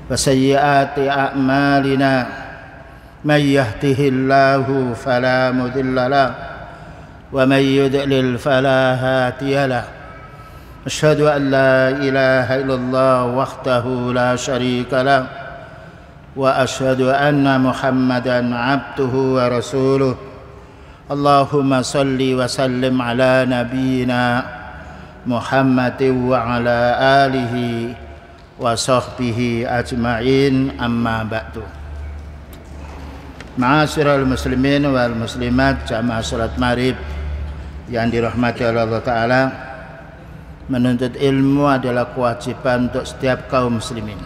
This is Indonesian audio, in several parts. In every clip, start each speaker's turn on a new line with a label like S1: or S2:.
S1: وسيئات أعمالنا من يهده الله فلا مضل له ومن يضلل فلا هادي له أشهد أن لا إله إلا الله وحده لا شريك له وأشهد أن محمدا عبده ورسوله اللهم صل وسلم على نبينا محمد وعلى آله وصحبه أجمعين أما بعد. Ma'asyiral muslimin wal muslimat jamaah salat maghrib yang dirahmati Allah Ta'ala, menuntut ilmu adalah kewajiban untuk setiap kaum muslimin.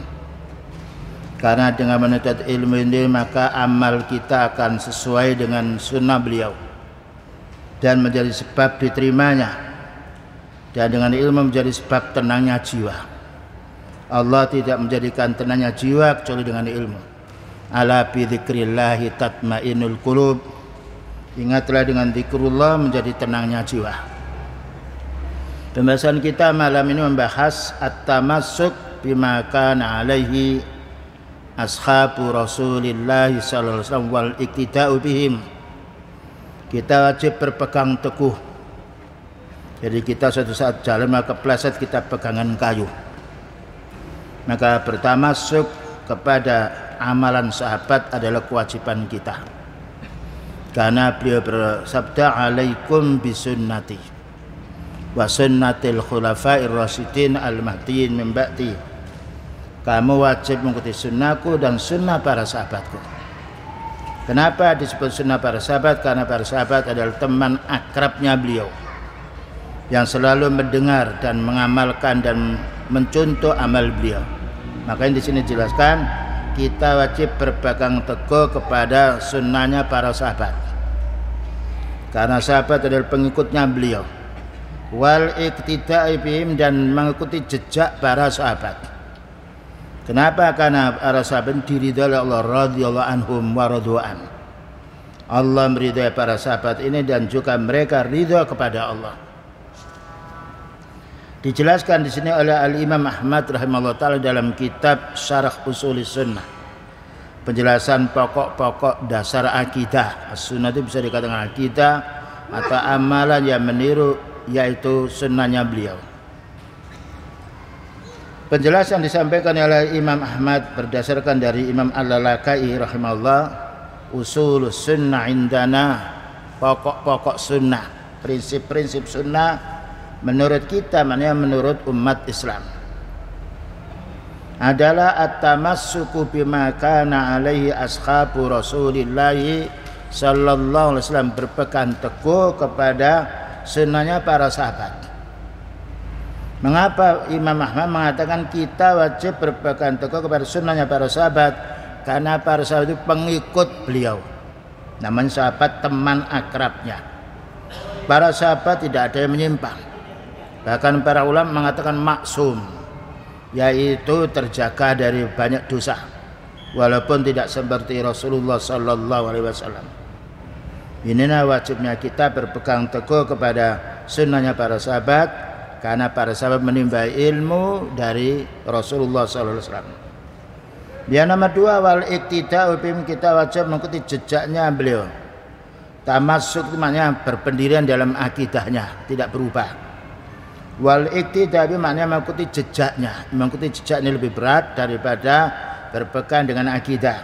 S1: Karena dengan menuntut ilmu ini maka amal kita akan sesuai dengan sunnah beliau dan menjadi sebab diterimanya, dan dengan ilmu menjadi sebab tenangnya jiwa. Allah tidak menjadikan tenangnya jiwa kecuali dengan ilmu. Ala bi dzikrillahi tatmainnul qulub. Ingatlah dengan zikrullah menjadi tenangnya jiwa. Pembahasan kita malam ini membahas at-tamassuk bima kana alaihi ashabu Rasulillah sallallahu alaihi wasallam wal iktida'u bihim. Kita wajib berpegang teguh. Jadi kita suatu saat jalan maka kepleset kita pegangan kayu. Maka bertamasuk kepada amalan sahabat adalah kewajiban kita. Karena beliau bersabda, alaikum bisunnati wa sunnatil khulafair rasyidin al-mahdiyyin min ba'di. Kamu wajib mengikuti sunnahku dan sunnah para sahabatku. Kenapa disebut sunnah para sahabat? Karena para sahabat adalah teman akrabnya beliau yang selalu mendengar dan mengamalkan dan mencontoh amal beliau. Makanya di sini dijelaskan kita wajib berpegang teguh kepada sunnahnya para sahabat. Karena sahabat adalah pengikutnya beliau. Wal iqtida'i bihim, dan mengikuti jejak para sahabat. Kenapa? Karena para sahabat diridhai oleh Allah radhiyallahu anhum wa radwan. Allah meridhai para sahabat ini dan juga mereka ridha kepada Allah. Dijelaskan di sini oleh Al-Imam Ahmad rahimahullah ta'ala dalam kitab Syarah Usulis Sunnah. Penjelasan pokok-pokok dasar akidah. Sunnah itu bisa dikatakan akidah atau amalan yang meniru yaitu sunnahnya beliau. Penjelasan disampaikan oleh Imam Ahmad berdasarkan dari Imam Al-Lalakai rahimahullah. Usulus sunnah indana, pokok-pokok sunnah, prinsip-prinsip sunnah menurut kita, maknanya menurut umat Islam, adalah at-tamassuku bima kana alaihi ashabu Rasulillah sallallahu alaihi wasallam, berpegang teguh kepada sunnahnya para sahabat. Mengapa Imam Ahmad mengatakan kita wajib berpegang teguh kepada sunnahnya para sahabat? Karena para sahabat itu pengikut beliau, namanya sahabat teman akrabnya. Para sahabat tidak ada yang menyimpang. Bahkan para ulama mengatakan maksum, yaitu terjaga dari banyak dosa, walaupun tidak seperti Rasulullah sallallahu alaihi wasallam. Inilah wajibnya kita berpegang teguh kepada sunnahnya para sahabat, karena para sahabat menimba ilmu dari Rasulullah sallallahu alaihi wasallam. Yang nomor dua, wal iktida'u bihim, kita wajib mengikuti jejaknya beliau. Tamassuk itu maknanya berpendirian dalam akidahnya, tidak berubah. Wal iktida'u maknanya mengikuti jejaknya. Mengikuti jejaknya lebih berat daripada berpegang dengan akidah.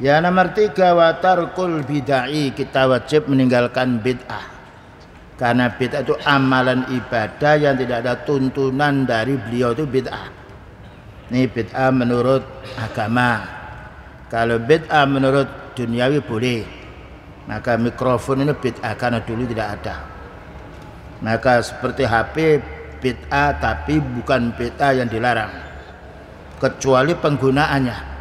S1: Yang nomor tiga, wa tarkul bid'ah, kita wajib meninggalkan bid'ah. Karena bid'ah itu amalan ibadah yang tidak ada tuntunan dari beliau, itu bid'ah. Ini bid'ah menurut agama. Kalau bid'ah menurut duniawi boleh. Maka mikrofon ini bid'ah karena dulu tidak ada. Maka seperti HP bid'ah, tapi bukan bid'ah yang dilarang kecuali penggunaannya.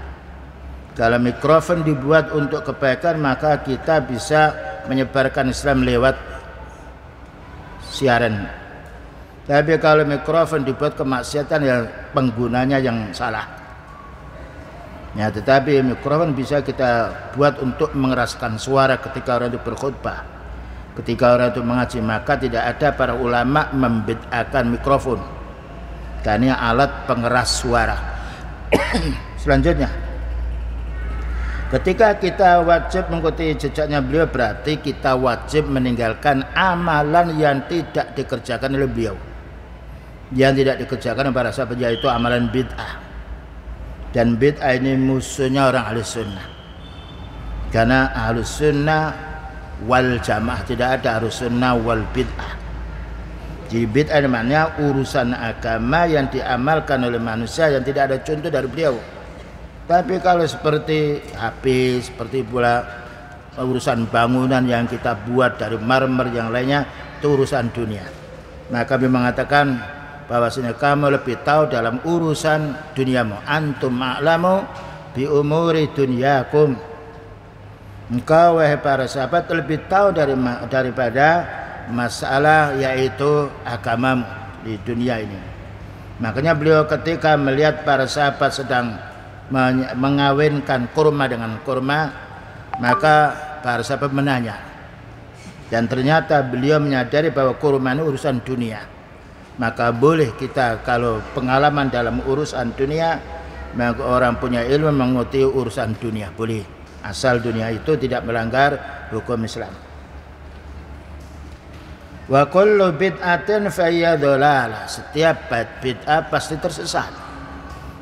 S1: Kalau mikrofon dibuat untuk kebaikan, maka kita bisa menyebarkan Islam lewat siaran. Tapi kalau mikrofon dibuat kemaksiatan, ya penggunanya yang salah. Ya, tetapi mikrofon bisa kita buat untuk mengeraskan suara ketika orang itu berkhutbah, ketika orang itu mengaji. Maka tidak ada para ulama membid'ahkan mikrofon, karena alat pengeras suara. Selanjutnya, ketika kita wajib mengikuti jejaknya beliau, berarti kita wajib meninggalkan amalan yang tidak dikerjakan oleh beliau. Yang tidak dikerjakan oleh para sahabat yaitu amalan bid'ah. Dan bid'ah ini musuhnya orang ahli sunnah. Karena ahli sunnah wal jamaah, tidak ada ahli sunnah wal bid'ah. Jadi bid'ah namanya urusan agama yang diamalkan oleh manusia yang tidak ada contoh dari beliau. Tapi kalau seperti HP, seperti pula urusan bangunan yang kita buat dari marmer yang lainnya, itu urusan dunia. Nah, kami mengatakan bahwasanya kamu lebih tahu dalam urusan duniamu. Antum a'lamu bi umuri dunyakum. Engkau wahai para sahabat lebih tahu daripada masalah yaitu agamamu di dunia ini. Makanya beliau ketika melihat para sahabat sedang mengawinkan kurma dengan kurma, maka para sahabat menanya. Dan ternyata beliau menyadari bahwa kurma ini urusan dunia. Maka boleh kita kalau pengalaman dalam urusan dunia, maka orang punya ilmu mengikuti urusan dunia, boleh. Asal dunia itu tidak melanggar hukum Islam. Wa kullu bid'atin fa hiya dhalalah. Setiap bid'ah pasti tersesat.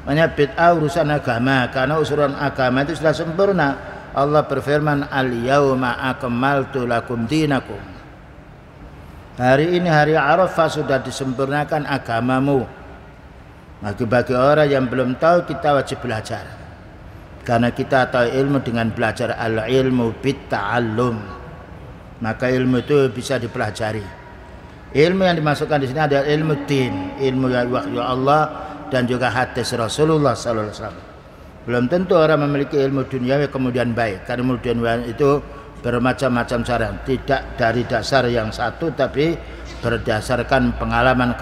S1: Makanya bid'ah urusan agama, karena urusan agama itu sudah sempurna. Allah berfirman, al-yauma akmaltu lakum dinakum. Hari ini hari Arafah sudah disempurnakan agamamu. Bagi orang yang belum tahu, kita wajib belajar. Karena kita tahu ilmu dengan belajar, al-ilmu bit-ta'allum. Maka ilmu itu bisa dipelajari. Ilmu yang dimasukkan di sini adalah ilmu din, ilmu wahyu Allah dan juga hadis Rasulullah sallallahu alaihi wasallam. Belum tentu orang memiliki ilmu duniawi kemudian baik. Karena ilmu duniawi itu bermacam-macam cara, tidak dari dasar yang satu, tapi berdasarkan pengalaman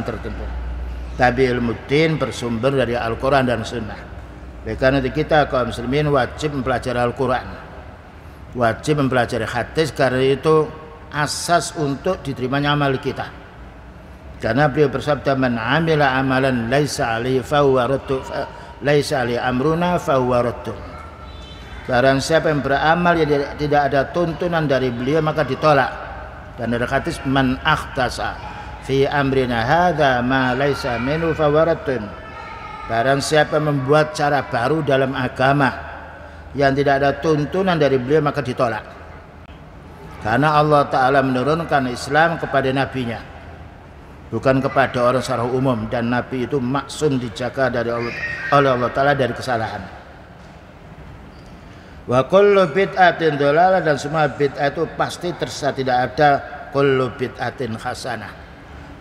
S1: tertentu. Tapi ilmu din bersumber dari Al-Quran dan Sunnah. Oleh karena itu kita kaum muslimin wajib mempelajari Al-Quran, wajib mempelajari hadis, karena itu asas untuk diterimanya amal kita. Karena beliau bersabda, man amila amalan laisa alaihi fahuwa raddu, laisa alaihi amruna fahuwa raddu. Barang siapa yang beramal yang tidak ada tuntunan dari beliau maka ditolak. Dan ada hadis, man akhtasa fi amrina hadza ma laisa minhu fawaratun. Barang siapa membuat cara baru dalam agama yang tidak ada tuntunan dari beliau maka ditolak. Karena Allah Ta'ala menurunkan Islam kepada nabinya, bukan kepada orang secara umum. Dan nabi itu maksum dijaga dari oleh Allah Ta'ala dari kesalahan. Wa kullu bid'atin dhalalah, dan semua bid'ah itu pasti tersesat. Tidak ada kullu bid'atin hasanah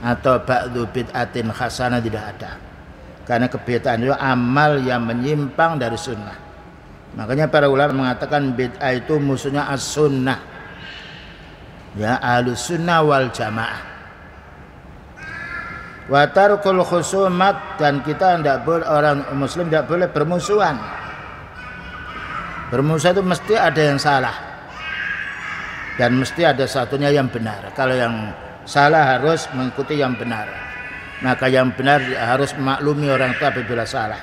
S1: atau ba'du bid'atin hasanah, tidak ada. Karena kebid'ahan itu amal yang menyimpang dari sunnah. Makanya para ulama mengatakan bid'ah itu musuhnya as-sunnah. Ya, ahlus sunnah wal jamaah. Wa tarkul khusumat, dan kita tidak boleh, orang muslim tidak boleh bermusuhan. Bermusuh itu mesti ada yang salah dan mesti ada satunya yang benar. Kalau yang salah harus mengikuti yang benar, maka yang benar harus memaklumi orang itu apabila salah.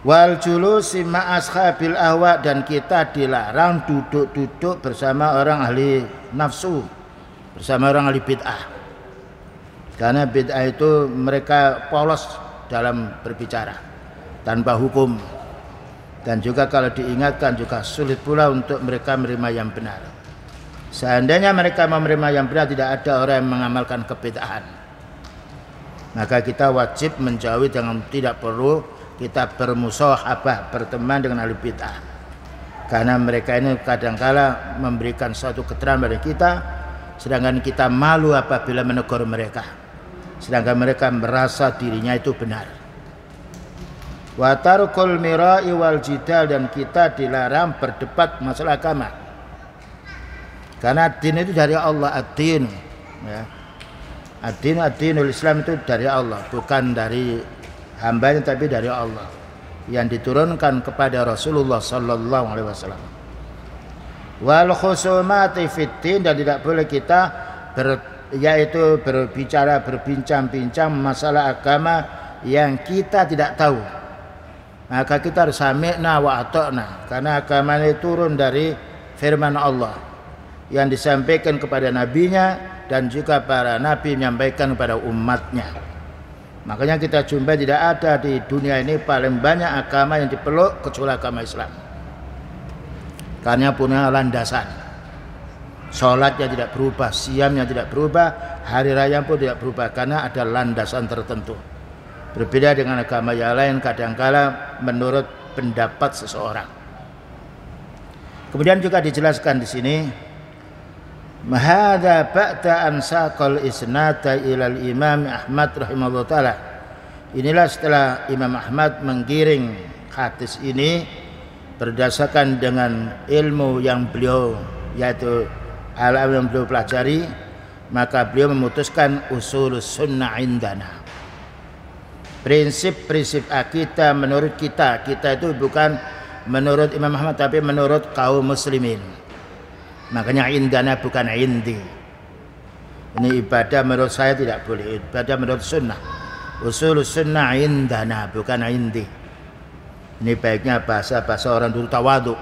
S1: Wal julusi ma'ashabil ahwa, dan kita dilarang duduk-duduk bersama orang ahli nafsu, bersama orang ahli bid'ah. Karena bid'ah itu mereka polos dalam berbicara tanpa hukum, dan juga kalau diingatkan juga sulit pula untuk mereka menerima yang benar. Seandainya mereka menerima yang benar, tidak ada orang yang mengamalkan kebid'ahan. Maka kita wajib menjauhi, dengan tidak perlu kita bermusahabah, berteman dengan ahli bid'ah. Karena mereka ini kadangkala memberikan suatu keterangan pada kita, sedangkan kita malu apabila menegur mereka, sedangkan mereka merasa dirinya itu benar. Wa tarkul mira'i wal jidal, dan kita dilarang berdebat masalah agama. Karena din itu dari Allah, ad-din, ya. Ad-dinul Islam itu dari Allah, bukan dari hambanya, tapi dari Allah yang diturunkan kepada Rasulullah sallallahu alaihi wasallam. Wal khusumati fid din, dan tidak boleh kita yaitu berbincang-bincang masalah agama yang kita tidak tahu. Maka kita harus sami'na wa ata'na, karena agama ini turun dari firman Allah yang disampaikan kepada nabinya dan juga para nabi menyampaikan kepada umatnya. Makanya kita jumpa tidak ada di dunia ini paling banyak agama yang dipeluk kecuali agama Islam, karena punya landasan. Sholatnya tidak berubah, siamnya tidak berubah, hari raya pun tidak berubah, karena ada landasan tertentu. Berbeda dengan agama yang lain, kadangkala menurut pendapat seseorang. Kemudian juga dijelaskan di sini, mahadza ba'da an saqal isnada ilal Imam Ahmad rahimahullah taala. Inilah setelah Imam Ahmad menggiring hadis ini berdasarkan dengan ilmu yang beliau, yaitu alam yang beliau pelajari, maka beliau memutuskan usulus sunnah indana. Prinsip-prinsip akidah menurut kita itu bukan menurut Imam Ahmad tapi menurut kaum muslimin. Makanya indana bukan indi. Ini ibadah menurut saya tidak boleh, ibadah menurut sunnah. Usulus sunnah indana bukan indi. Ini baiknya bahasa orang dulu tawadhu,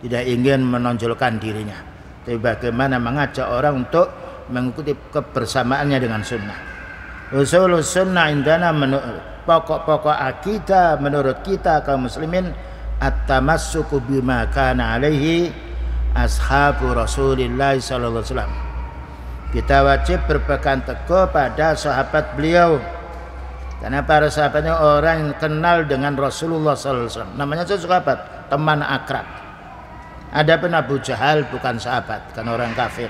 S1: tidak ingin menonjolkan dirinya, tapi bagaimana mengajak orang untuk mengikuti kebersamaannya dengan sunnah. Usulus sunnah indana, pokok-pokok akidah menurut kita kaum muslimin, at-tamassuku bima kana alaihi ashabu Rasulillah sallallahu alaihi wasallam. Kita wajib berpegang teguh pada sahabat beliau, karena para sahabatnya orang yang kenal dengan Rasulullah sallallahu alaihi wasallam. Namanya sahabat, teman akrab. Adapun Abu Jahal bukan sahabat, kan orang kafir.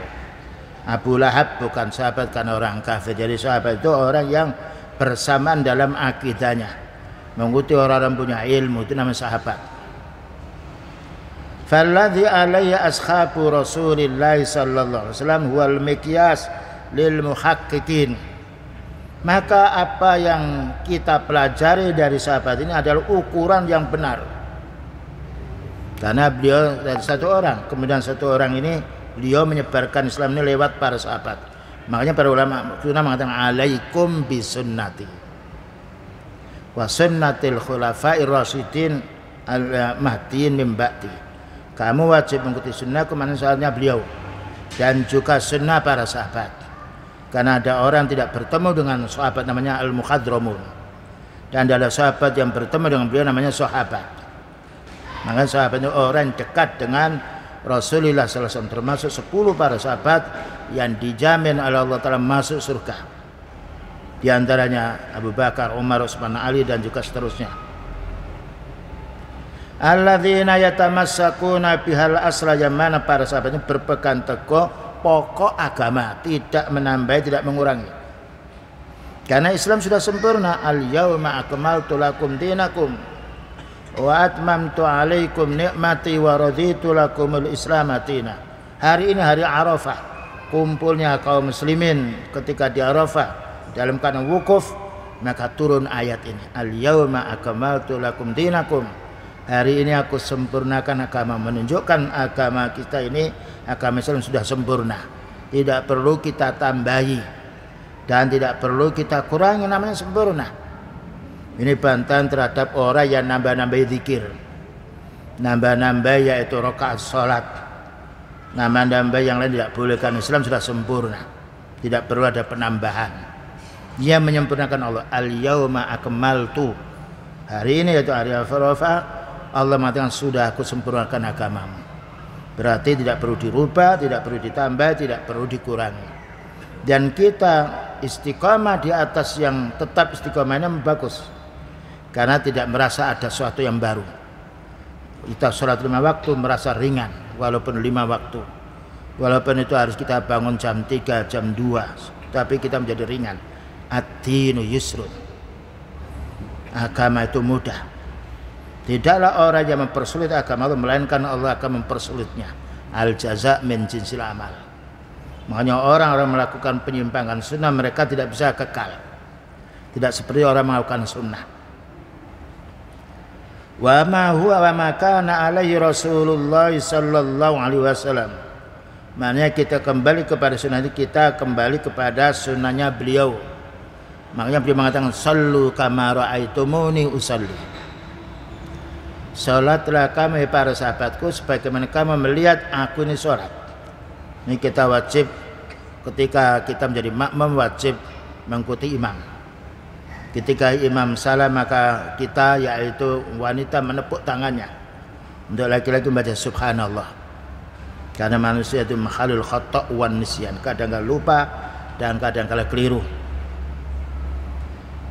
S1: Abu Lahab bukan sahabat, kan orang kafir. Jadi sahabat itu orang yang bersamaan dalam akidahnya, mengikuti orang-orang punya ilmu, itu namanya sahabat. Falladhi alaihi ashabu Rasulillah sallallahu alaihi wasallam huwal miqyas lil muhaqqiqin. Maka apa yang kita pelajari dari sahabat ini adalah ukuran yang benar. Karena beliau dari satu orang, kemudian satu orang ini beliau menyebarkan Islam ini lewat para sahabat. Makanya para ulama sunnah mengatakan alaikum bisunnati wa sunnatil khulafa'ir rasyidin al-mahdiyyin min ba'di. Kamu wajib mengikuti sunnah kemana saatnya beliau, dan juga sunnah para sahabat. Karena ada orang tidak bertemu dengan sahabat namanya al-mukhadramun, dan ada sahabat yang bertemu dengan beliau namanya sahabat. Maka sahabat itu orang yang dekat dengan Rasulullah sallallahu alaihi wasallam, termasuk 10 para sahabat yang dijamin oleh Allah Ta'ala masuk surga. Di antaranya Abu Bakar, Umar, Utsman, Ali, dan juga seterusnya. Alladzina yatamassakuna bihal asla, yang mana para sahabat ini berpegang teguh pokok agama, tidak menambah, tidak mengurangi. Karena Islam sudah sempurna. Al-yauma akmaltu lakum dinakum wa atmamtu alaikum nikmati wa raditu lakumul Islam madina. Hari ini hari Arafah, kumpulnya kaum muslimin ketika di Arafah dalam keadaan wukuf, maka turun ayat ini, al-yauma akmaltu lakum dinakum. Hari ini aku sempurnakan agama, menunjukkan agama kita ini, agama Islam sudah sempurna, tidak perlu kita tambahi dan tidak perlu kita kurangi, namanya sempurna. Ini bantahan terhadap orang yang nambah-nambah zikir, nambah-nambah yaitu rakaat salat, nambah-nambah yang lain tidak boleh, karena Islam sudah sempurna, tidak perlu ada penambahan. Dia menyempurnakan Allah. Al-yauma akmaltu, hari ini yaitu hari Arafah, Allah mengatakan sudah aku sempurnakan agamamu. Berarti tidak perlu dirubah, tidak perlu ditambah, tidak perlu dikurangi. Dan kita istiqamah di atas yang tetap istiqamahnya bagus, karena tidak merasa ada sesuatu yang baru. Kita sholat 5 waktu merasa ringan, walaupun 5 waktu. Walaupun itu harus kita bangun jam 3, jam 2, tapi kita menjadi ringan. Ad-dinu yusrun, agama itu mudah. Tidaklah orang yang mempersulit agama Allah, melainkan Allah akan mempersulitnya. Al-jaza' min jinsil amal. Makanya orang-orang melakukan penyimpangan sunnah, mereka tidak bisa kekal, tidak seperti orang melakukan sunnah. Wa ma huwa wa ma kana alaihi Rasulullah sallallahu alaihi wasallam Maknanya kita kembali kepada sunnah itu, kita kembali kepada sunnahnya beliau. Makanya beliau mengatakan sallu kama ra'aitumuni usalli. Salatlah kamu para sahabatku sebagaimana kamu melihat aku ini salat. Ini kita wajib ketika kita menjadi makmum wajib mengikuti imam. Ketika imam salah maka kita yaitu wanita menepuk tangannya. Untuk laki-laki membaca subhanallah. Karena manusia itu makhlul khata' wan nisyan, kadang-kadang lupa dan kadang-kadang keliru.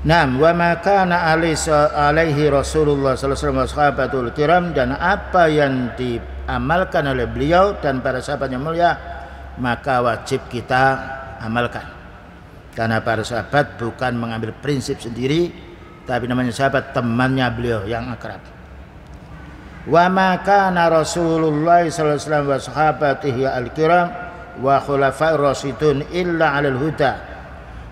S1: Naam, wa ma kana alaihi Rasulullah sallallahu alaihi wasallam sahabatul kiram, dan apa yang diamalkan oleh beliau dan para sahabat yang mulia maka wajib kita amalkan. Karena para sahabat bukan mengambil prinsip sendiri, tapi namanya sahabat temannya beliau yang akrab. Wa ma kana Rasulullah sallallahu alaihi wasallam wa sahabatihi al-kiram wa khulafa'ir rasyidun illa 'alal huda.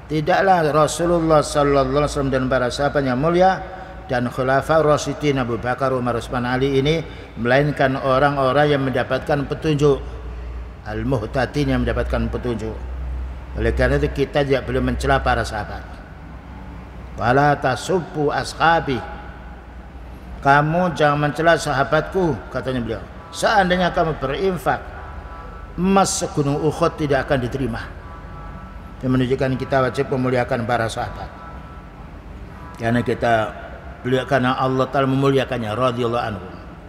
S1: Tidaklah Rasulullah sallallahu alaihi wasallam dan para sahabat yang mulia dan khulafa rasyidin Abu Bakar, Umar, Utsman, Ali ini melainkan orang-orang yang mendapatkan petunjuk, al-muhtadin yang mendapatkan petunjuk. Oleh karena itu kita tidak boleh mencela para sahabat. Wala tasubbu ashabi. Kamu jangan mencela sahabatku, katanya beliau. Seandainya kamu berinfak emas segunung Uhud tidak akan diterima. Yang menunjukkan kita wajib memuliakan para sahabat. Karena Allah Ta'ala memuliakannya radhiyallahu anhu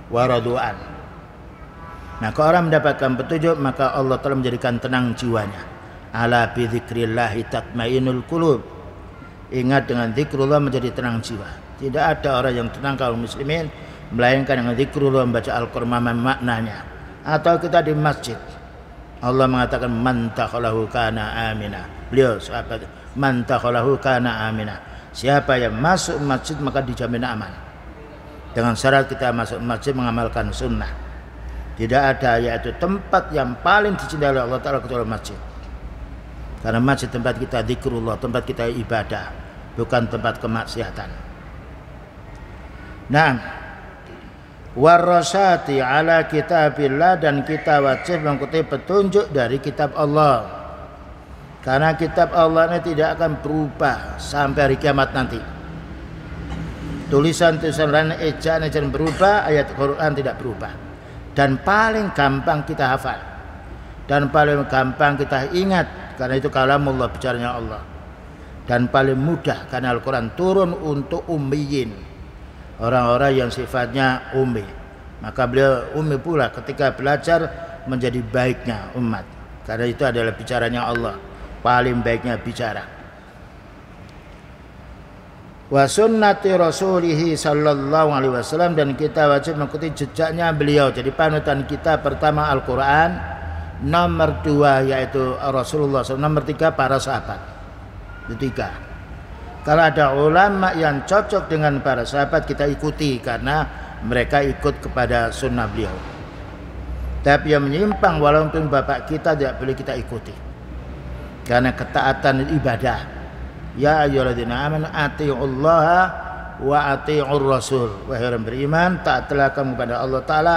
S1: wa radu'an. Nah, kalau orang mendapatkan petunjuk maka Allah Ta'ala menjadikan tenang jiwanya. Ala bi dzikrillahi tatmainul qulub. Ingat, dengan zikrullah menjadi tenang jiwa. Tidak ada orang yang tenang kaum muslimin melainkan dengan zikrullah, membaca Al-Qur'an maknanya. Atau kita di masjid, Allah mengatakan man takhalahu kana amina. Beliau sahabat, man takhalahu kana amina. Siapa yang masuk masjid maka dijamin aman. Dengan syarat kita masuk masjid mengamalkan sunnah. Tidak ada yaitu tempat yang paling dicintai oleh Allah Ta'ala kecuali masjid. Karena masjid tempat kita zikrullah, tempat kita ibadah, bukan tempat kemaksiatan. Nah, warasati ala kitabillah, dan kita wajib mengikuti petunjuk dari kitab Allah. Karena kitab Allah ini tidak akan berubah sampai hari kiamat nanti. Tulisan-tulisan lain, ejaan-ejaan berubah, ayat Quran tidak berubah. Dan paling gampang kita hafal, dan paling gampang kita ingat, karena itu kalamullah, bicaranya Allah. Dan paling mudah karena Al-Quran turun untuk ummiyin, orang-orang yang sifatnya ummi. Maka beliau ummi pula ketika belajar menjadi baiknya umat, karena itu adalah bicaranya Allah, paling baiknya bicara. Wa sunnati rasulihi sallallahu alaihi wasallam, dan kita wajib mengikuti jejaknya beliau. Jadi panutan kita pertama Al-Quran, nomor 2 yaitu Rasulullah SAW, nomor 3 para sahabat. Itu 3. Kalau ada ulama yang cocok dengan para sahabat kita ikuti karena mereka ikut kepada sunnah beliau. Tapi yang menyimpang walaupun bapak kita tidak boleh kita ikuti, karena ketaatan ibadah. Ya ayyuhalladzina amanu atiiullaha wa atiiur rasul. Wahai orang beriman, taatlah kamu kepada Allah Ta'ala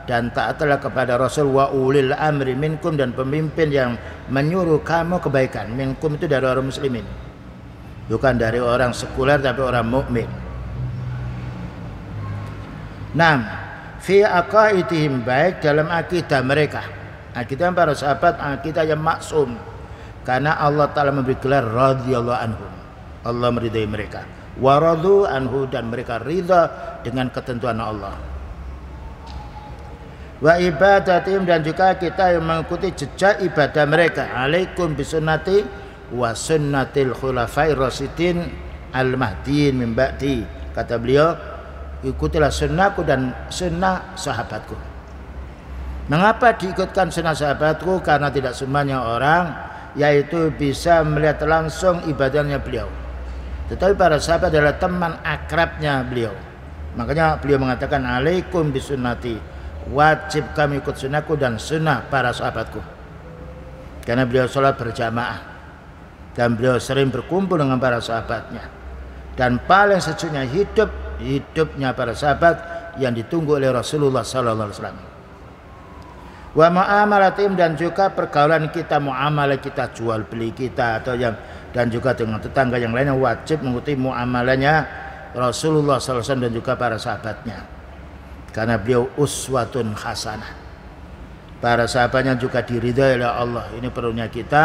S1: dan taatlah kepada Rasul. Wa ulil amri minkum, dan pemimpin yang menyuruh kamu kebaikan. Minkum itu dari orang muslimin, bukan dari orang sekuler tapi orang mukmin. Nah, fi aqaidihim, baik dalam akidah mereka. Akidah para sahabat akidah yang maksum, karena Allah Ta'ala memberi gelar radhiyallahu anhum. Allah meridai mereka. Wa radu anhu, dan mereka ridha dengan ketentuan Allah. Wa ibadatihim, dan juga kita yang mengikuti jejak ibadah mereka. Alaikum bisunnati wa sunnatil khulafair rasyidin al-mahdiin min ba'di. Kata beliau, ikutilah sunnahku dan sunnah sahabatku. Mengapa diikutkan sunnah sahabatku? Karena tidak semuanya orang yaitu bisa melihat langsung ibadahnya beliau, tetapi para sahabat adalah teman akrabnya beliau. Makanya beliau mengatakan alaikum bisunnati, wajib kami ikut sunnahku dan sunnah para sahabatku. Karena beliau sholat berjamaah dan beliau sering berkumpul dengan para sahabatnya, dan paling sejuknya hidupnya para sahabat yang ditunggu oleh Rasulullah sallallahu alaihi wasallam. Wa muamalatihim, dan juga pergaulan kita, muamalah kita, jual beli kita atau yang, dan juga dengan tetangga yang lainnya wajib mengikuti muamalahnya Rasulullah SAW dan juga para sahabatnya, karena beliau uswatun hasanah. Para sahabatnya juga diridhai oleh Allah. Ini perlunya kita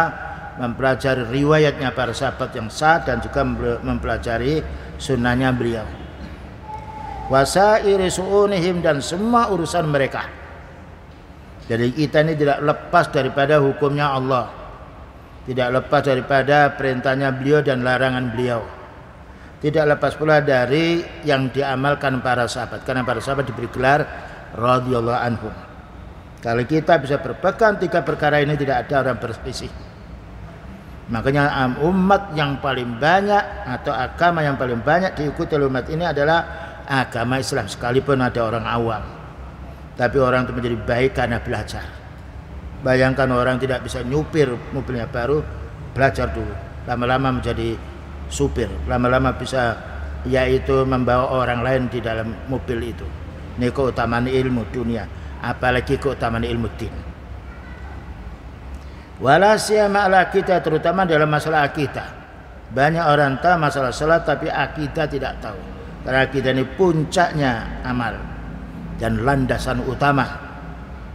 S1: mempelajari riwayatnya para sahabat yang sah dan juga mempelajari sunnahnya beliau. Wasairi su'unihim, dan semua urusan mereka. Jadi kita ini tidak lepas daripada hukumnya Allah, tidak lepas daripada perintahnya beliau dan larangan beliau, tidak lepas pula dari yang diamalkan para sahabat, karena para sahabat diberi gelar radhiyallahu anhum. Kalau kita bisa berpegang 3 perkara ini, tidak ada orang berselisih. Makanya umat yang paling banyak atau agama yang paling banyak diikuti oleh umat ini adalah agama Islam, sekalipun ada orang awam. Tapi orang itu menjadi baik karena belajar. Bayangkan orang tidak bisa nyupir mobilnya baru, belajar dulu, lama-lama menjadi supir, lama-lama bisa yaitu membawa orang lain di dalam mobil itu. Ini keutamaan ilmu dunia, apalagi keutamaan ilmu din. Wala siyama ala kita, terutama dalam masalah akidah. Banyak orang tahu masalah salat tapi akidah tidak tahu. Karena akidah ini puncaknya amal dan landasan utama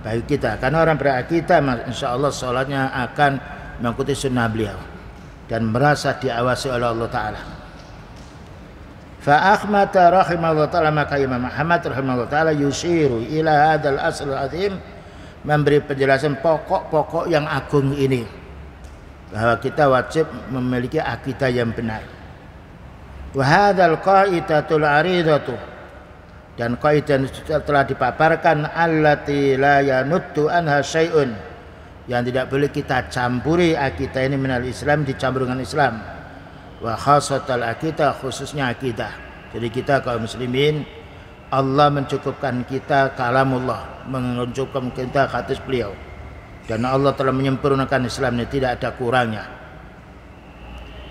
S1: bagi kita. Karena orang berakidah, insya Allah salatnya akan mengikuti sunnah beliau dan merasa diawasi oleh Allah Ta'ala. Fa Ahmad rahimahullah ta'ala, maka Imam Ahmad rahimahullah ta'ala yushiru ila hadal asl azim, memberi penjelasan pokok-pokok yang agung ini, bahwa kita wajib memiliki akidah yang benar. Wa hadzal qaidatul aridatu, dan kaidah telah dipaparkan, allati la yanuddu anha syai'un, yang tidak boleh kita campuri akidah ini minal Islam, dicampur dengan Islam. Wa khasatal akidah, khususnya akidah. Jadi kita kaum muslimin, Allah mencukupkan kita kalamullah, mencukupkan kita hadis beliau, dan Allah telah menyempurnakan Islam ini, tidak ada kurangnya.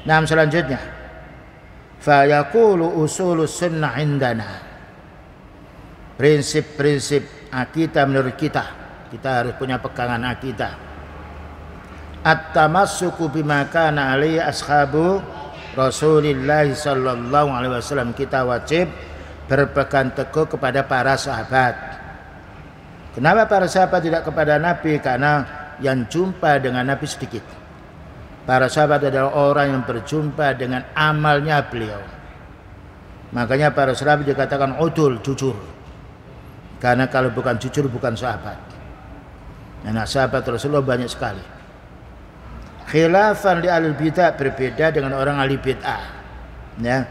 S1: Nah, selanjutnya fa yaqulu usulus sunnah indana, prinsip-prinsip akidah menurut kita harus punya pegangan akidah. At-tamassuku bima kana alaihi ashabu Rasulillah sallallahu alaihi wasallam, kita wajib berpegang teguh kepada para sahabat. Kenapa para sahabat tidak kepada Nabi? Karena yang jumpa dengan Nabi sedikit. Para sahabat adalah orang yang berjumpa dengan amalnya beliau. Makanya para sahabat dikatakan udul, jujur. Karena kalau bukan jujur bukan sahabat. Nah, sahabat Rasulullah banyak sekali. Khilafan li ahlul bid'ah, berbeda dengan orang ahli bid'ah. Ya.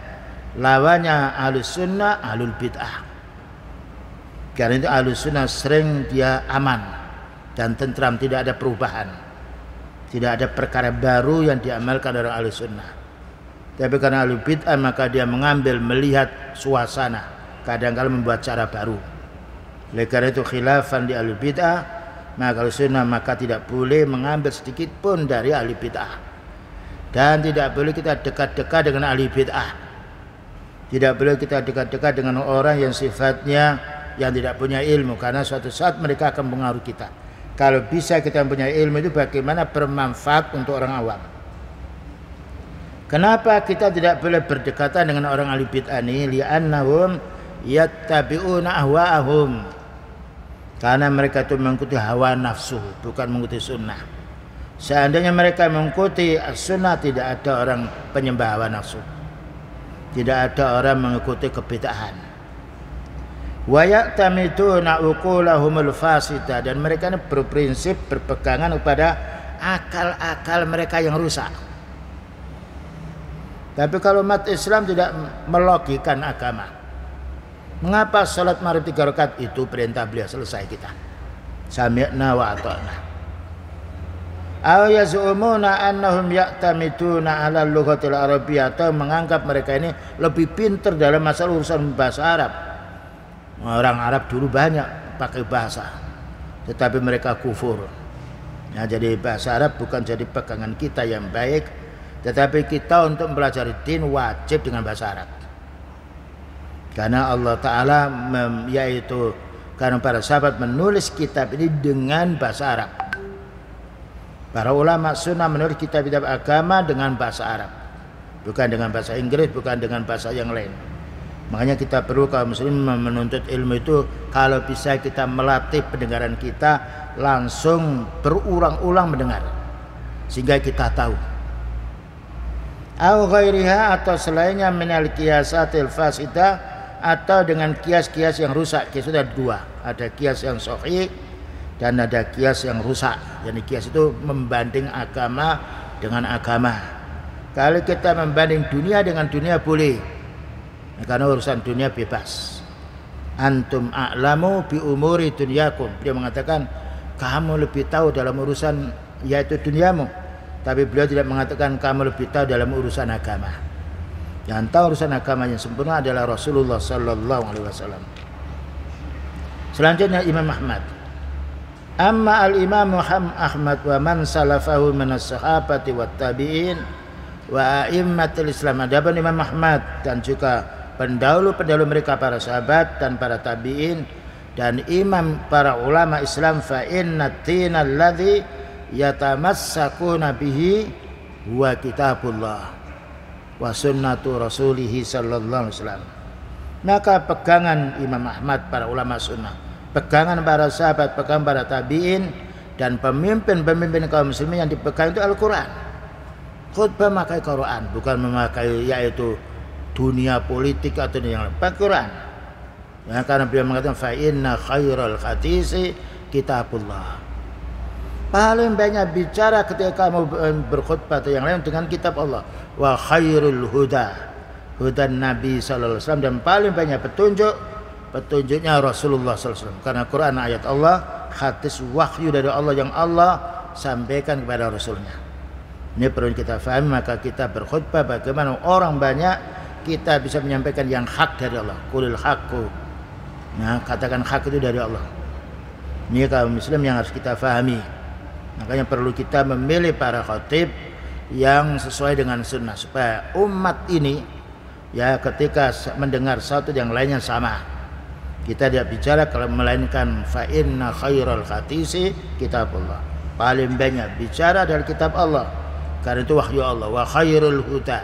S1: Lawannya ahlus sunnah ahlul bid'ah. Karena itu ahlus sunnah sering dia aman dan tentram, tidak ada perubahan, tidak ada perkara baru yang diamalkan orang ahlus sunnah. Tapi karena ahlul bid'ah, maka dia mengambil, melihat suasana, kadang-kadang membuat cara baru. Oleh karena itu khilafan di ahlul bid'ah, maka ahlus sunnah maka tidak boleh mengambil sedikit pun dari ahli bid'ah, dan tidak boleh kita dekat-dekat dengan ahli bid'ah. Tidak boleh kita dekat-dekat dengan orang yang sifatnya yang tidak punya ilmu, karena suatu saat mereka akan mengaruhi kita. Kalau bisa kita punya ilmu itu bagaimana bermanfaat untuk orang awam. Kenapa kita tidak boleh berdekatan dengan orang ahli bid'ah ini? Li'annahum yattabi'una ahwa'ahum, karena mereka itu mengikuti hawa nafsu, bukan mengikuti sunnah. Seandainya mereka mengikuti sunnah, tidak ada orang penyembah hawa nafsu, tidak ada orang mengikuti kebid'ahan. Wa ya'tamiduna uqulahumul fasida, dan mereka ini berprinsip, berpegangan kepada akal-akal mereka yang rusak. Tapi kalau umat Islam tidak melogikan agama, mengapa salat maghrib 3 rakaat itu perintah beliau, selesai kita. Sami'na wa ata'na. Aw yaz'umuna annahum ya'tamiduna 'ala lughatil arabiyyah, atau menganggap mereka ini lebih pintar dalam masalah urusan bahasa Arab. Orang Arab dulu banyak pakai bahasa, tetapi mereka kufur. Nah, jadi bahasa Arab bukan jadi pegangan kita yang baik, tetapi kita untuk mempelajari din wajib dengan bahasa Arab. Karena Allah Ta'ala yaitu Karena para sahabat menulis kitab ini dengan bahasa Arab. Para ulama sunnah menulis kitab-kitab agama dengan bahasa Arab, bukan dengan bahasa Inggris, bukan dengan bahasa yang lain. Makanya kita perlu kaum muslimin menuntut ilmu itu, kalau bisa kita melatih pendengaran kita langsung berulang-ulang mendengar, sehingga kita tahu. Au ghairiha, atau selainnya minal qiyasatil fasidah, atau dengan kias-kias yang rusak. Kias itu ada dua, ada kias yang sahih dan ada kias yang rusak. Jadi kias itu membanding agama dengan agama. Kalau kita membanding dunia dengan dunia boleh, karena urusan dunia bebas. Antum a'lamu bi umuri dunyakum. Dia mengatakan kamu lebih tahu dalam urusan yaitu duniamu. Tapi beliau tidak mengatakan kamu lebih tahu dalam urusan agama. Yang tahu urusan agama yang sempurna adalah Rasulullah sallallahu alaihi wasallam. Selanjutnya Imam Ahmad. Amma al-Imam Ahmad wa man salafahu minas sahabati wat tabi'in wa a'immatul Islam. Adapun Imam Ahmad dan juga pendahulu-pendahulu mereka para sahabat dan para tabi'in dan imam para ulama Islam, fa inna tinal ladzi yatamassakuna bihi huwa kitabullah wa sunnatu rasulih sallallahu alaihi wasallam. Maka pegangan Imam Ahmad, para ulama sunnah, pegangan para sahabat, pegangan para tabi'in dan pemimpin-pemimpin kaum muslimin yang dipegang itu Al-Quran. Khutbah memakai Quran, bukan memakai yaitu dunia politik atau yang lain. Al-Quran. Ya, karena beliau mengatakan fa inna khairal hadisi kitabullah. Paling banyak bicara ketika kamu berkhutbah atau yang lain dengan kitab Allah. Wa khairul huda, hudan Nabi sallallahu alaihi wasallam, dan paling banyak petunjuknya Rasulullah sallallahu alaihi wasallam. Karena Quran ayat Allah, hadis wahyu dari Allah yang Allah sampaikan kepada Rasulnya. Ini perlu kita fahami. Maka kita berkhutbah bagaimana orang banyak, kita bisa menyampaikan yang hak dari Allah. Qulil haqqu. Nah, katakan hak itu dari Allah. Ini kaum muslim yang harus kita fahami. Makanya perlu kita memilih para khatib yang sesuai dengan sunnah, supaya umat ini ya ketika mendengar satu yang lainnya sama. Kita tidak bicara kalau melainkan fa inna khairal hadisi kitabullah. Paling banyak bicara dari kitab Allah, karena itu wahyu Allah. Wa khairul huda,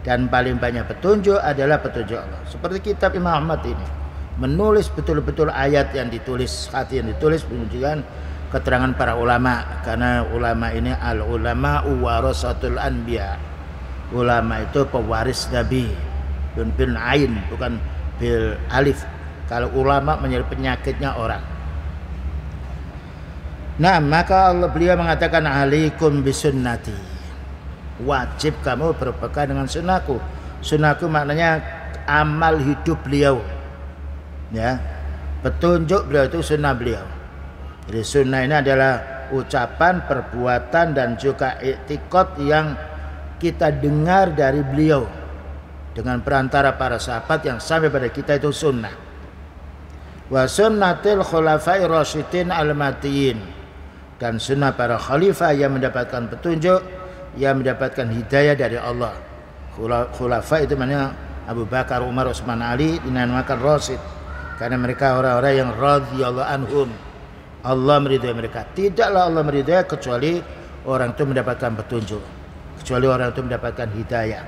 S1: dan paling banyak petunjuk adalah petunjuk Allah. Seperti kitab Imam Ahmad ini menulis betul-betul ayat yang ditulis, hati yang ditulis menunjukkan keterangan para ulama, karena ulama ini al ulama warasatul anbiya. Ulama itu pewaris nabi, bil ain bukan bil alif. Kalau ulama menjadi penyakitnya orang. Nah, maka Allah beliau mengatakan alaikum bisunnati. Wajib kamu berpegang dengan sunnahku. Sunnahku maknanya amal hidup beliau. Ya. Petunjuk beliau itu sunnah beliau. Jadi sunnah ini adalah ucapan, perbuatan dan juga i'tiqad yang kita dengar dari beliau dengan perantara para sahabat yang sampai pada kita, itu sunnah. Wa sunnatil khulafai rasyidin al-mahdiyyin, dan sunnah para khalifah yang mendapatkan petunjuk, yang mendapatkan hidayah dari Allah. Khulafa itu maknanya Abu Bakar, Umar, Utsman, Ali, dinamakan rasyid karena mereka orang-orang yang radhiyallahu anhum. Allah meridai mereka. Tidaklah Allah meridai kecuali orang itu mendapatkan petunjuk, kecuali orang itu mendapatkan hidayah.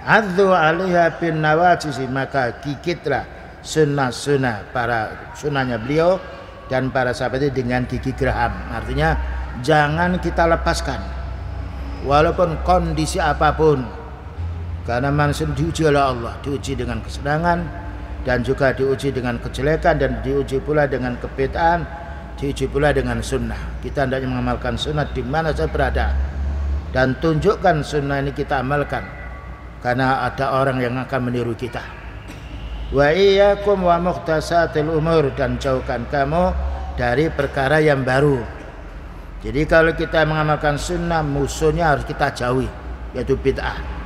S1: Adzu 'alaiha bin nawajisi, maka gigitlah sunnah-sunnah para sunnahnya beliau dan para sahabat itu dengan gigi geraham. Artinya jangan kita lepaskan walaupun kondisi apapun, karena manusia diuji oleh Allah, diuji dengan kesenangan dan juga diuji dengan kejelekan, dan diuji pula dengan kebid'ahan, diuji pula dengan sunnah. Kita hendaknya mengamalkan sunnah di mana saja berada, dan tunjukkan sunnah ini kita amalkan, karena ada orang yang akan meniru kita. Wa iyyakum wa muhdatsatil umur, dan jauhkan kamu dari perkara yang baru. Jadi kalau kita mengamalkan sunnah, musuhnya harus kita jauhi, yaitu bid'ah.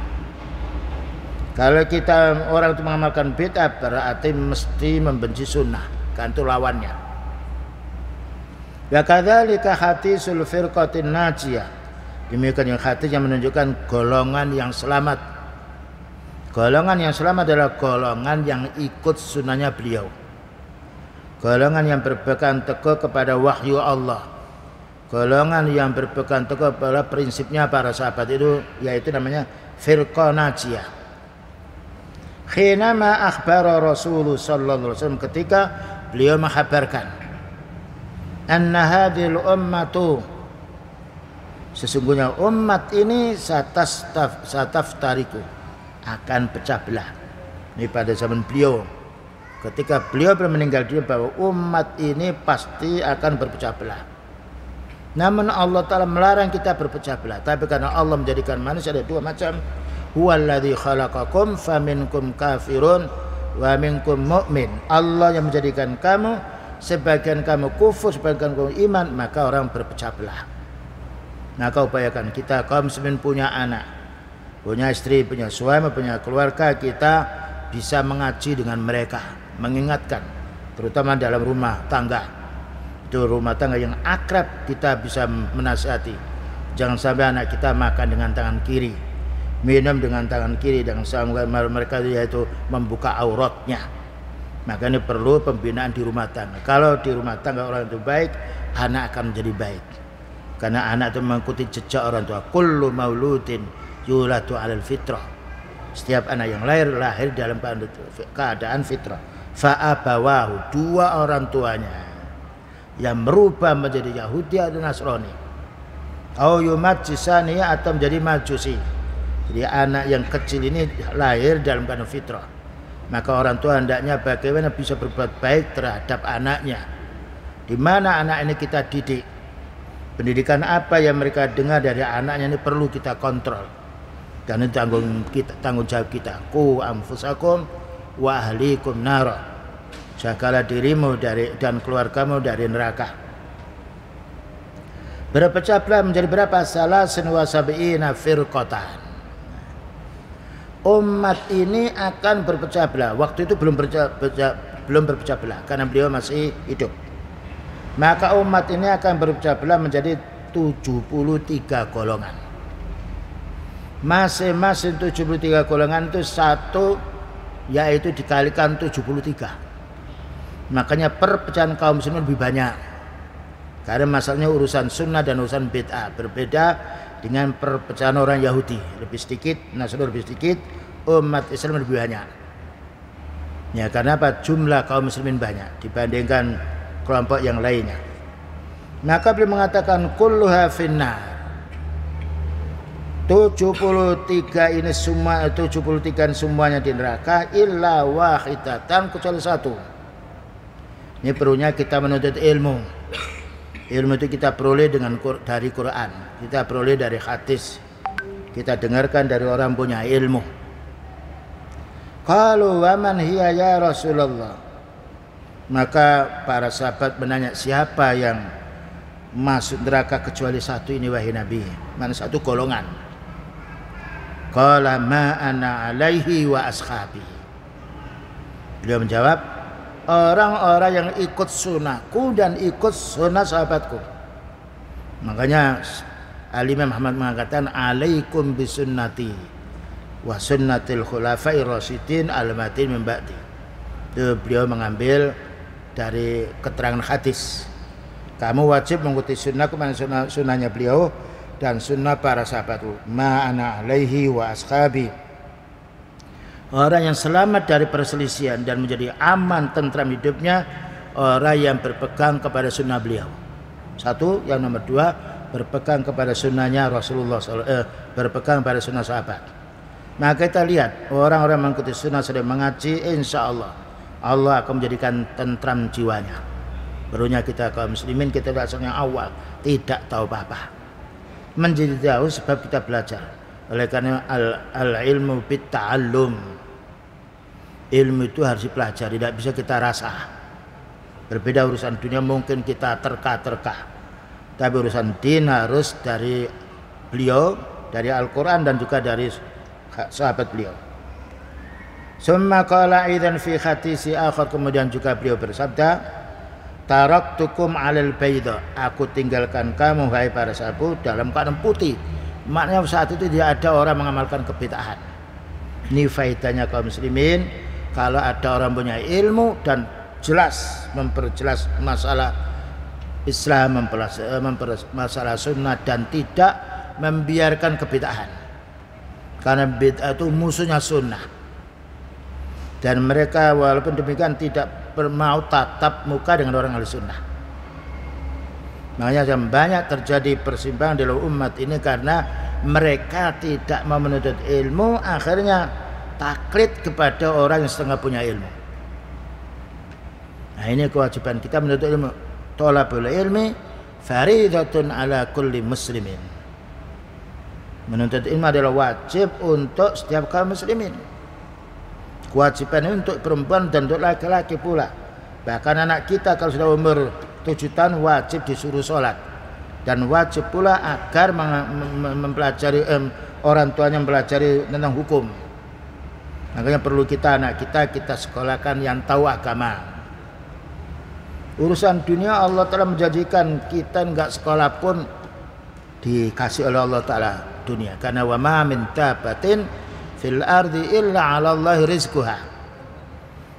S1: Kalau kita orang itu mengamalkan bid'ah, berarti mesti membenci sunnah, kan itu lawannya. Wa kadzalika hadisul firqatin najiyah, demikian yang hadis yang menunjukkan golongan yang selamat. Golongan yang selamat adalah golongan yang ikut sunnahnya beliau. golongan yang berpegang teguh kepada wahyu Allah, golongan yang berpegang teguh pada prinsipnya para sahabat itu, yaitu namanya firqah najiyah. Khinama akhbara Rasulullah sallallahu alaihi wasallam, ketika beliau menghabarkan anna hadhil ummatu, sesungguhnya umat ini sataftariku, akan pecah belah. Ini pada zaman beliau, ketika beliau meninggal dunia, bahwa umat ini pasti akan berpecah belah. Namun Allah Ta'ala melarang kita berpecah belah. Tapi karena Allah menjadikan manusia ada dua macam, huwallazi khalaqakum faminkum kafirun wa minkum mu'min. Allah yang menjadikan kamu, sebagian kamu kufur, sebagian kamu iman, maka orang berpecah belah. Maka upayakan kita kaum muslimin punya anak, punya istri, punya suami, punya keluarga, kita bisa mengaji dengan mereka, mengingatkan, terutama dalam rumah tangga. Itu rumah tangga yang akrab, kita bisa menasihati. Jangan sampai anak kita makan dengan tangan kiri, minum dengan tangan kiri, dan sampai mereka yaitu membuka auratnya. Maka ini perlu pembinaan di rumah tangga. Kalau di rumah tangga orang itu baik, anak akan menjadi baik. Karena anak itu mengikuti jejak orang tua. Kullu mauludin yuladu alal fitrah. Setiap anak yang lahir dalam keadaan fitrah. Fa'abawahu, dua orang tuanya yang merubah menjadi Yahudi atau Nasrani, au yumajjisani, atau menjadi Majusi. Jadi anak yang kecil ini lahir dalam keadaan fitrah, maka orang tua hendaknya bagaimana bisa berbuat baik terhadap anaknya. Di mana anak ini kita didik, pendidikan apa yang mereka dengar dari anaknya ini perlu kita kontrol. Karena tanggung jawab kita. Qu anfusakum wa ahlikum nara. Jagalah dirimu dan keluargamu dari neraka. Berpecah belah menjadi berapa? Salasun wa sab'ina firqatan. Umat ini akan berpecah belah. Waktu itu belum berpecah belah karena beliau masih hidup. Maka umat ini akan berpecah belah menjadi 73 golongan. Masing-masing 73 golongan itu satu, yaitu dikalikan 73. Makanya perpecahan kaum muslimin lebih banyak. Karena masalahnya urusan sunnah dan urusan bid'ah berbeda dengan perpecahan orang Yahudi, lebih sedikit, Nasrani lebih sedikit, umat Islam lebih banyak. Ya, karena apa? Jumlah kaum muslimin banyak dibandingkan kelompok yang lainnya. Maka beliau mengatakan kulluha finnar. 73 ini semua, 73 semuanya di neraka illa wahidatan, kecuali satu. Ini perlunya kita menuntut ilmu. Ilmu itu kita peroleh dari Quran, kita peroleh dari hadis, kita dengarkan dari orang punya ilmu. Qalu wa man hiya ya Rasulullah. Maka para sahabat menanya, siapa yang masuk neraka kecuali satu ini wahai Nabi? Mana satu golongan? Qala ma ana alaihi wa ashabi. Beliau menjawab, orang-orang yang ikut sunnahku dan ikut sunnah sahabatku. Makanya Al-Imam Ahmad mengatakan alaikum bisunnati wa sunnatil khulafai rasyidin al-matin min ba'di. Itu beliau mengambil dari keterangan hadis. Kamu wajib mengikuti sunnahku, sunnahnya beliau dan sunnah para sahabatku. Ma'ana alaihi wa ashabi. Orang yang selamat dari perselisihan dan menjadi aman tentram hidupnya, orang yang berpegang kepada sunnah beliau. Satu, yang nomor dua, berpegang kepada sunnahnya Rasulullah berpegang pada sunnah sahabat. Maka kita lihat orang-orang mengikuti sunnah sedang mengaji, insya Allah Allah akan menjadikan tentram jiwanya. Barunya kita kaum muslimin, kita asalnya awal tidak tahu apa-apa, menjadi tahu sebab kita belajar. Oleh karena al-ilmu bit-ta'allum, ilmu itu harus dipelajari, tidak bisa kita rasa. Berbeda urusan dunia mungkin kita terka-terka, tapi urusan din harus dari beliau, dari Al-Quran dan juga dari sahabat beliau. Summa qala aidan fi hadisi akhar, kemudian juga beliau bersabda, taraktukum alal bayda, aku tinggalkan kamu hai para sahabat dalam keadaan putih. Maknanya saat itu tidak ada orang mengamalkan kebid'ahan. Ini faedahnya kaum muslimin, kalau ada orang punya ilmu dan memperjelas masalah Islam, masalah sunnah, dan tidak membiarkan kebid'ahan. Karena bid'ah itu musuhnya sunnah. Dan mereka walaupun demikian tidak mau tatap muka dengan orang ahli sunnah. Makanya banyak terjadi persimpangan dalam umat ini karena mereka tidak mau menuntut ilmu, akhirnya taklid kepada orang yang setengah punya ilmu. Nah, ini kewajiban kita menuntut ilmu. Thalabul ilmi faridatun ala kulli muslimin. Menuntut ilmu adalah wajib untuk setiap kaum muslimin. Kewajiban untuk perempuan dan untuk laki-laki pula. Bahkan anak kita kalau sudah umur 7 tahun wajib disuruh sholat, dan wajib pula agar mempelajari orang tuanya mempelajari tentang hukum. Makanya perlu anak kita sekolahkan yang tahu agama. Urusan dunia Allah Ta'ala menjanjikan kita enggak sekolah pun dikasih oleh Allah Ta'ala dunia. Karena wa ma min dabatin fil ardi illa 'ala Allahi rizquha.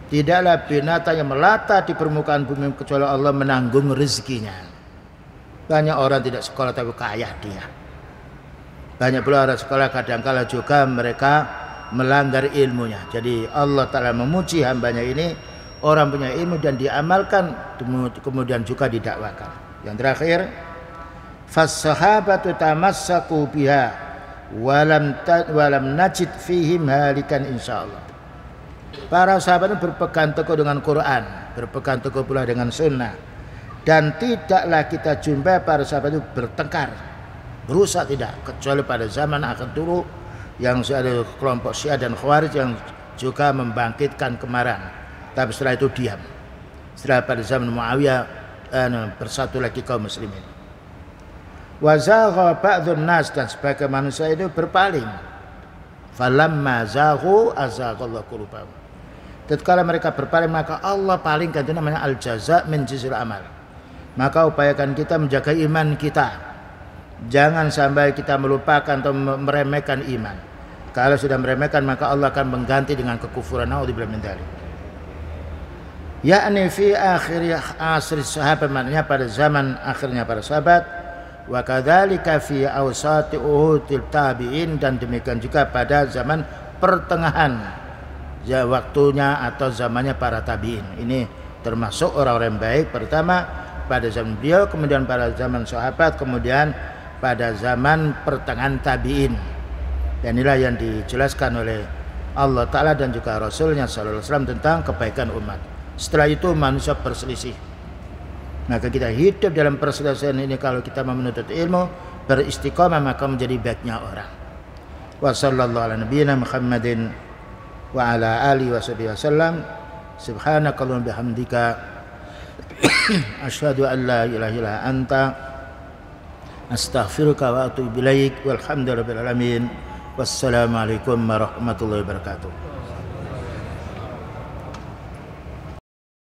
S1: Tidaklah binatang yang melata di permukaan bumi kecuali Allah menanggung rezekinya. Banyak orang tidak sekolah tapi kaya dia. Banyak pula orang sekolah kadang-kala juga mereka melanggar ilmunya. Jadi Allah Ta'ala memuji hambanya ini, orang punya ilmu dan diamalkan, kemudian juga didakwakan. Yang terakhir, fas-sahabatu tamassaku biha walam najid fihim halikan insyaallah. Para sahabat berpegang teguh dengan Quran, berpegang teguh pula dengan sunnah, dan tidaklah kita jumpai para sahabat itu bertengkar, berusak, tidak, kecuali pada zaman akhir dulu yang ada kelompok Syiah dan Khawarij yang juga membangkitkan kemarahan. Tapi setelah itu diam. Setelah pada zaman Muawiyah bersatu lagi kaum muslimin. Wa zagha ba'dun nas, dan sebagian manusia itu berpaling. Falamma zaghu azaghallahu qulubahum. Tatkala mereka berpaling maka Allah palingkan, itu namanya al-jaza min jinsil amal. Maka upayakan kita menjaga iman kita. Jangan sampai kita melupakan atau meremehkan iman. Kalau sudah meremehkan maka Allah akan mengganti dengan kekufuran. Naudzubillah min dzalik. Yakni fi akhir asr sahabat, maknanya pada zaman akhirnya para sahabat, wa kadzalika fi awsati uhudil tabi'in, dan demikian juga pada zaman pertengahan ya waktunya atau zamannya para tabi'in. Ini termasuk orang-orang baik, pertama pada zaman beliau, kemudian pada zaman sahabat, kemudian pada zaman pertengahan tabi'in. Dan inilah yang dijelaskan oleh Allah Ta'ala dan juga Rasulnya sallallahu alaihi wasallam tentang kebaikan umat. Setelah itu manusia berselisih. Maka kita hidup dalam perselisihan ini, kalau kita mau menuntut ilmu, beristiqamah, maka menjadi baiknya orang. Wa sallallahu ala nabiyyina Muhammadin wa ala alihi wa sahbihi wasallam. Subhanakallahumma bihamdika asyhadu an la ilaha illa anta astaghfiruka wa atubu ilaik. Walhamdulillahirabbil alamin. Wassalamualaikum warahmatullahi wabarakatuh.